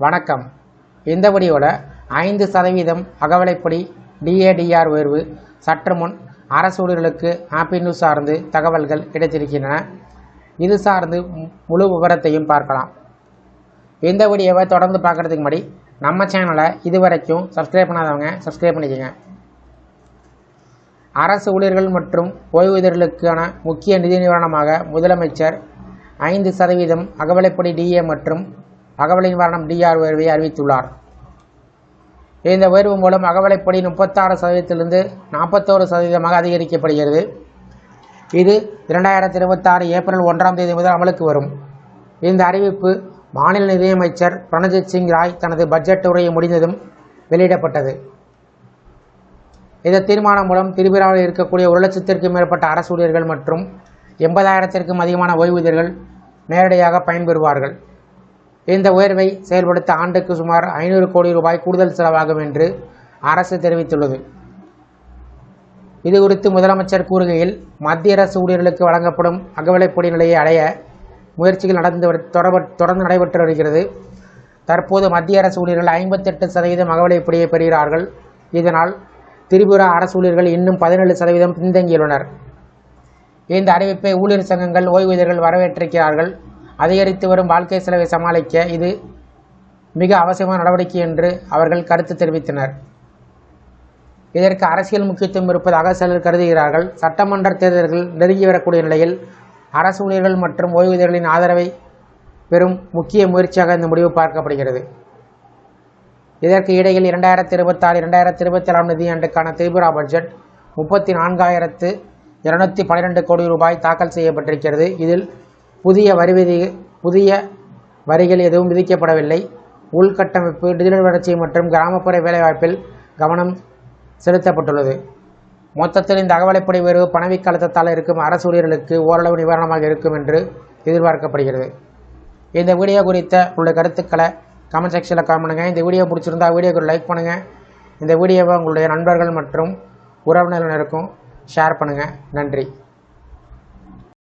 வணக்கம். இந்த வீடியோவில் 5% அகவிலைப்படி DADR உயர்வு சற்று முன் அரசு ஊழியர்களுக்கு ஹாப்பி நியூஸ் சார்ந்து தகவல்கள் கிடைத்திருக்கின்றன. இது சார்ந்து முழு விவரத்தையும் பார்க்கலாம். இந்த வீடியோவை தொடர்ந்து பார்க்குறதுக்கு முன்னாடி நம்ம சேனலை இதுவரைக்கும் சப்ஸ்கிரைப் பண்ணாதவங்க சப்ஸ்கிரைப் பண்ணிக்கோங்க. அரசு ஊழியர்கள் மற்றும் ஓய்வூதியர்களுக்கான முக்கிய நிதி நிவாரணமாக முதலமைச்சர் 5% அகவிலைப்படி DA மற்றும் அகவிலை நிவாரணம் DR உயர்வை அறிவித்துள்ளார். இந்த உயர்வு மூலம் அகவிலைப்படி 36%லிருந்து 41% அதிகரிக்கப்படுகிறது. இது 2026 ஏப்ரல் 1ஆம் தேதி முதல் அமலுக்கு வரும். இந்த அறிவிப்பு மாநில நிதியமைச்சர் ரணஜித் சிங் ராய் தனது பட்ஜெட் உரையை முடிந்ததும் வெளியிடப்பட்டது. இந்த தீர்மானம் மூலம் திரிபுராவில் இருக்கக்கூடிய 1 லட்சத்திற்கும் மேற்பட்ட அரசு ஊழியர்கள் மற்றும் 80,000த்திற்கும் அதிகமான ஓய்வூதியர்கள் நேரடியாக பயன்பெறுவார்கள். இந்த உயர்வை செயல்படுத்த ஆண்டுக்கு சுமார் 500 கோடி ரூபாய் கூடுதல் செலவாகும் என்று அரசு தெரிவித்துள்ளது. இது குறித்து முதலமைச்சர் கூறுகையில், மத்திய அரசு ஊழியர்களுக்கு வழங்கப்படும் அகவிலைப்படி நிலையை அடைய முயற்சிகள் தொடர்ந்து நடைபெற்று வருகிறது. தற்போது மத்திய அரசு ஊழியர்கள் 58% அகவிலைப்படியை பெறுகிறார்கள். இதனால் திரிபுரா அரசு ஊழியர்கள் இன்னும் 17% பின்தங்கியுள்ளனர். இந்த அறிவிப்பை ஊழியர் சங்கங்கள், ஓய்வூதியர்கள் வரவேற்றிருக்கிறார்கள். அதிகரித்து வரும் வாழ்க்கை செலவை சமாளிக்க இது மிக அவசியமான நடவடிக்கை என்று அவர்கள் கருத்து தெரிவித்தனர். இதற்கு அரசியல் முக்கியத்துவம் இருப்பதாக சிலர் கருதுகிறார்கள். சட்டமன்ற தேர்தல்கள் நெருங்கி வரக்கூடிய நிலையில் அரசு ஊழியர்கள் மற்றும் ஓய்வூதியர்களின் ஆதரவை பெறும் முக்கிய முயற்சியாக இந்த முடிவு பார்க்கப்படுகிறது. இதற்கு இடையில் 2026-2027 நிதியாண்டுக்கான திரிபுரா பட்ஜெட் 34,212 கோடி ரூபாய் தாக்கல் செய்யப்பட்டிருக்கிறது. இதில் புதிய வரிகள் எதுவும் விதிக்கப்படவில்லை. உள்கட்டமைப்பு, டிஜிட்டல் வளர்ச்சி மற்றும் கிராமப்புற வேலைவாய்ப்பில் கவனம் செலுத்தப்பட்டுள்ளது. மொத்தத்தில் இந்த அகவிலைப்படி உயர்வு பணவீக்க அழுத்தத்தால் இருக்கும் அரசு ஊழியர்களுக்கு ஓரளவு நிவாரணமாக இருக்கும் என்று எதிர்பார்க்கப்படுகிறது. இந்த வீடியோ குறித்த உங்களுடைய கருத்துக்களை கமெண்ட் செக்ஷனில் கமெண்ட் பண்ணுங்கள். இந்த வீடியோ பிடிச்சிருந்தா வீடியோக்கு லைக் பண்ணுங்கள். இந்த வீடியோவை உங்களுடைய நண்பர்கள் மற்றும் உறவினர்களுக்கும் ஷேர் பண்ணுங்கள். நன்றி.